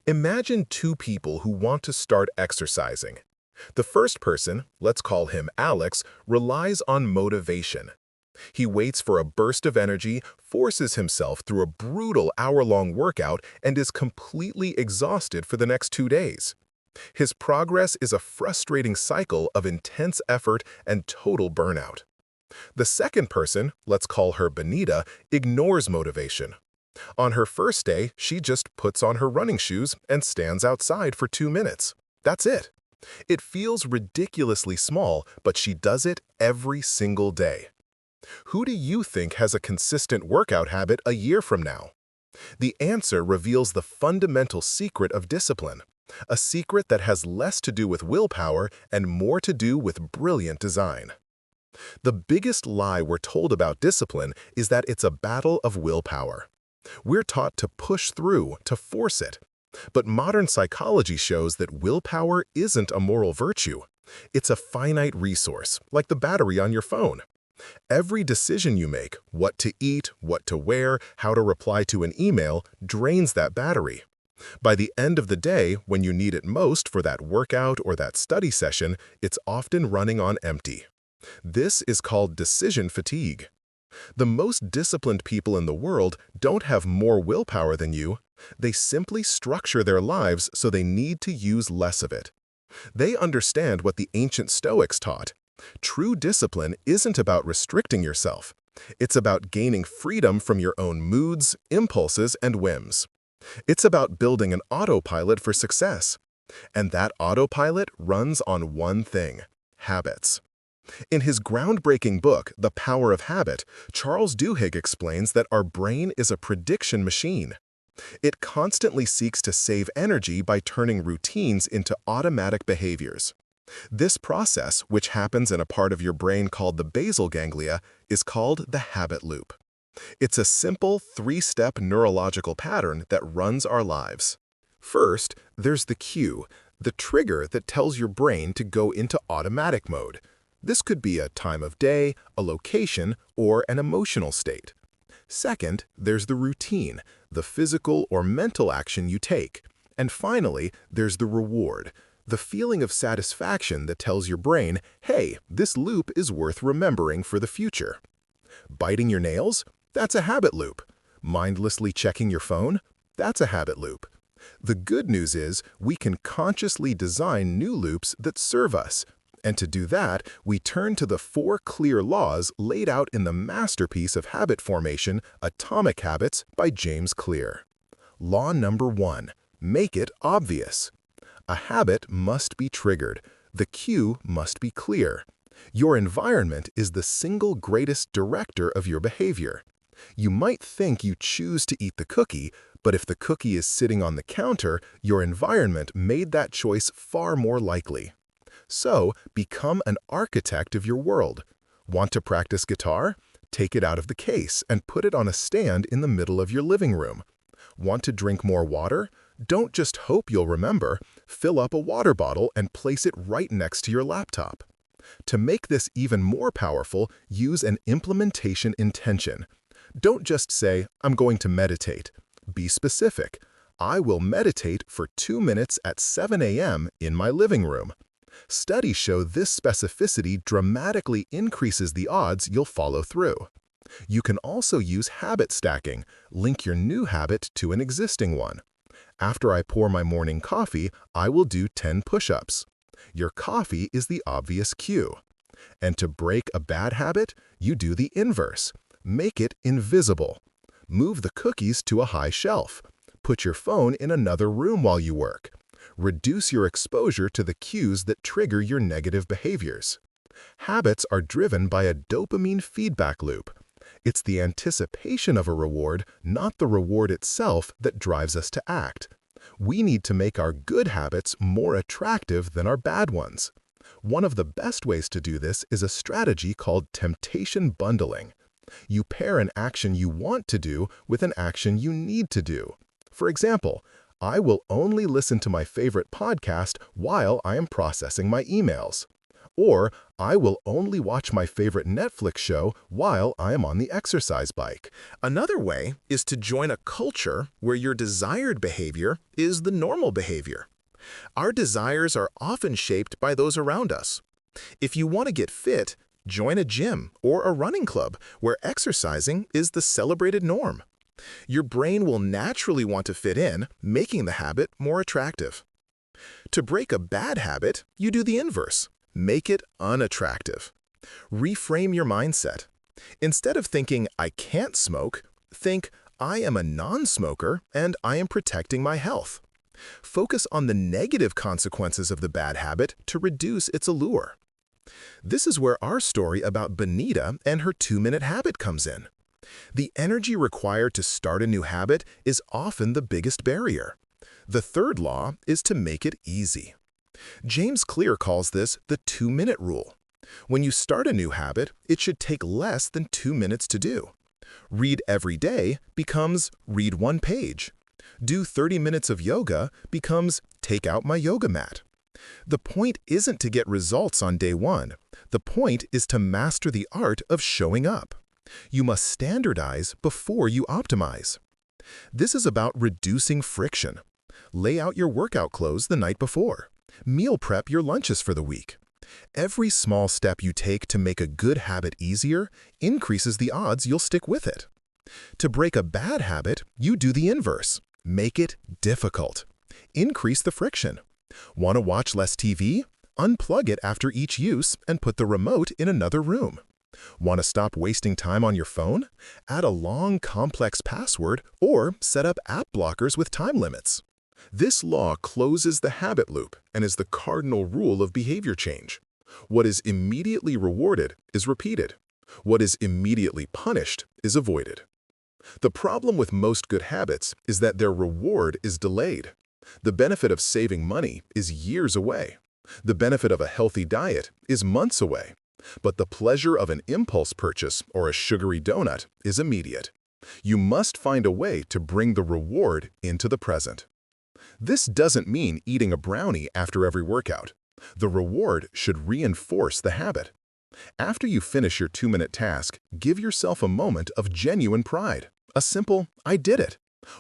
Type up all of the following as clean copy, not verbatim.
Imagine two people who want to start exercising. The first person, let's call him Alex, relies on motivation. He waits for a burst of energy, forces himself through a brutal hour-long workout, and is completely exhausted for the next 2 days. His progress is a frustrating cycle of intense effort and total burnout. The second person, let's call her Benita, ignores motivation. On her first day, she just puts on her running shoes and stands outside for 2 minutes. That's it. It feels ridiculously small, but she does it every single day. Who do you think has a consistent workout habit a year from now? The answer reveals the fundamental secret of discipline, a secret that has less to do with willpower and more to do with brilliant design. The biggest lie we're told about discipline is that it's a battle of willpower. We're taught to push through, to force it. But modern psychology shows that willpower isn't a moral virtue. It's a finite resource, like the battery on your phone. Every decision you make, what to eat, what to wear, how to reply to an email, drains that battery. By the end of the day, when you need it most for that workout or that study session, it's often running on empty. This is called decision fatigue. The most disciplined people in the world don't have more willpower than you. They simply structure their lives so they need to use less of it. They understand what the ancient Stoics taught. True discipline isn't about restricting yourself. It's about gaining freedom from your own moods, impulses, and whims. It's about building an autopilot for success. And that autopilot runs on one thing: habits. In his groundbreaking book, The Power of Habit, Charles Duhigg explains that our brain is a prediction machine. It constantly seeks to save energy by turning routines into automatic behaviors. This process, which happens in a part of your brain called the basal ganglia, is called the habit loop. It's a simple three-step neurological pattern that runs our lives. First, there's the cue, the trigger that tells your brain to go into automatic mode. This could be a time of day, a location, or an emotional state. Second, there's the routine, the physical or mental action you take. And finally, there's the reward, the feeling of satisfaction that tells your brain, hey, this loop is worth remembering for the future. Biting your nails? That's a habit loop. Mindlessly checking your phone? That's a habit loop. The good news is we can consciously design new loops that serve us. And to do that, we turn to the 4 clear laws laid out in the masterpiece of habit formation, Atomic Habits by James Clear. Law number 1, make it obvious. A habit must be triggered. The cue must be clear. Your environment is the single greatest director of your behavior. You might think you choose to eat the cookie, but if the cookie is sitting on the counter, your environment made that choice far more likely. So, become an architect of your world. Want to practice guitar? Take it out of the case and put it on a stand in the middle of your living room. Want to drink more water? Don't just hope you'll remember. Fill up a water bottle and place it right next to your laptop. To make this even more powerful, use an implementation intention. Don't just say, I'm going to meditate. Be specific. I will meditate for 2 minutes at 7 a.m. in my living room. Studies show this specificity dramatically increases the odds you'll follow through. You can also use habit stacking. Link your new habit to an existing one. After I pour my morning coffee, I will do 10 push-ups. Your coffee is the obvious cue. And to break a bad habit, you do the inverse. Make it invisible. Move the cookies to a high shelf. Put your phone in another room while you work. Reduce your exposure to the cues that trigger your negative behaviors. Habits are driven by a dopamine feedback loop. It's the anticipation of a reward, not the reward itself, that drives us to act. We need to make our good habits more attractive than our bad ones. One of the best ways to do this is a strategy called temptation bundling. You pair an action you want to do with an action you need to do. For example, I will only listen to my favorite podcast while I am processing my emails. Or, I will only watch my favorite Netflix show while I am on the exercise bike. Another way is to join a culture where your desired behavior is the normal behavior. Our desires are often shaped by those around us. If you want to get fit, join a gym or a running club where exercising is the celebrated norm. Your brain will naturally want to fit in, making the habit more attractive. To break a bad habit, you do the inverse. Make it unattractive. Reframe your mindset. Instead of thinking, I can't smoke, think, I am a non-smoker and I am protecting my health. Focus on the negative consequences of the bad habit to reduce its allure. This is where our story about Benita and her 2-minute habit comes in. The energy required to start a new habit is often the biggest barrier. The third law is to make it easy. James Clear calls this the 2-minute rule. When you start a new habit, it should take less than 2 minutes to do. Read every day becomes read 1 page. Do 30 minutes of yoga becomes take out my yoga mat. The point isn't to get results on day 1. The point is to master the art of showing up. You must standardize before you optimize. This is about reducing friction. Lay out your workout clothes the night before. Meal prep your lunches for the week. Every small step you take to make a good habit easier increases the odds you'll stick with it. To break a bad habit, you do the inverse. Make it difficult. Increase the friction. Want to watch less TV? Unplug it after each use and put the remote in another room. Want to stop wasting time on your phone? Add a long, complex password or set up app blockers with time limits. This law closes the habit loop and is the cardinal rule of behavior change. What is immediately rewarded is repeated. What is immediately punished is avoided. The problem with most good habits is that their reward is delayed. The benefit of saving money is years away. The benefit of a healthy diet is months away. But the pleasure of an impulse purchase or a sugary donut is immediate. You must find a way to bring the reward into the present. This doesn't mean eating a brownie after every workout. The reward should reinforce the habit. After you finish your 2-minute task, give yourself a moment of genuine pride. A simple, I did it.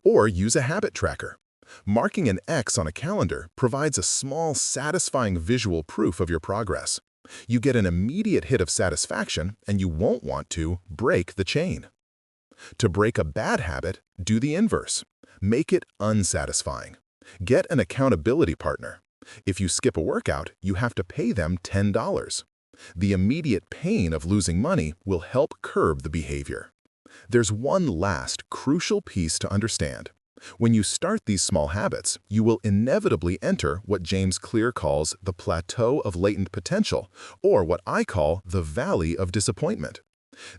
Or use a habit tracker. Marking an X on a calendar provides a small, satisfying visual proof of your progress. You get an immediate hit of satisfaction and you won't want to break the chain. To break a bad habit, do the inverse. Make it unsatisfying. Get an accountability partner. If you skip a workout, you have to pay them $10. The immediate pain of losing money will help curb the behavior. There's one last crucial piece to understand. When you start these small habits, you will inevitably enter what James Clear calls the plateau of latent potential, or what I call the valley of disappointment.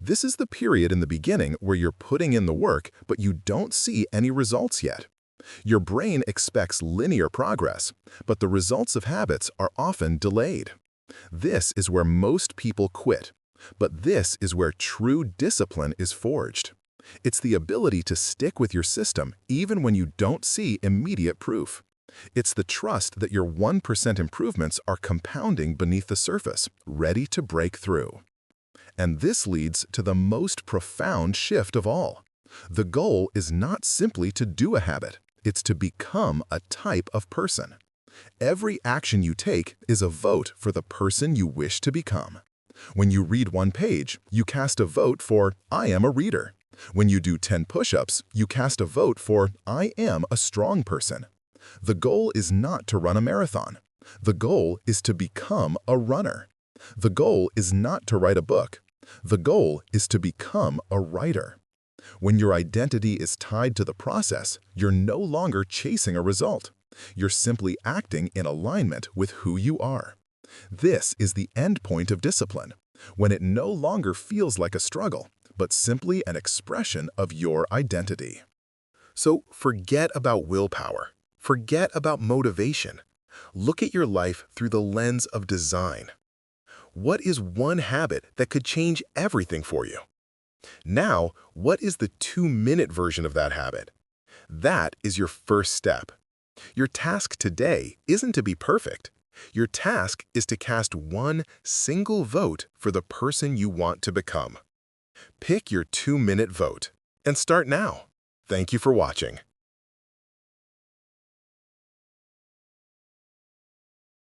This is the period in the beginning where you're putting in the work, but you don't see any results yet. Your brain expects linear progress, but the results of habits are often delayed. This is where most people quit, but this is where true discipline is forged. It's the ability to stick with your system even when you don't see immediate proof. It's the trust that your 1% improvements are compounding beneath the surface, ready to break through. And this leads to the most profound shift of all. The goal is not simply to do a habit, it's to become a type of person. Every action you take is a vote for the person you wish to become. When you read 1 page, you cast a vote for, I am a reader. When you do 10 push-ups, you cast a vote for, I am a strong person. The goal is not to run a marathon. The goal is to become a runner. The goal is not to write a book. The goal is to become a writer. When your identity is tied to the process, you're no longer chasing a result. You're simply acting in alignment with who you are. This is the end point of discipline, when it no longer feels like a struggle, but simply an expression of your identity. So forget about willpower. Forget about motivation. Look at your life through the lens of design. What is one habit that could change everything for you? Now, what is the 2-minute version of that habit? That is your first step. Your task today isn't to be perfect. Your task is to cast one single vote for the person you want to become. Pick your 2-minute vote and start now. Thank you for watching.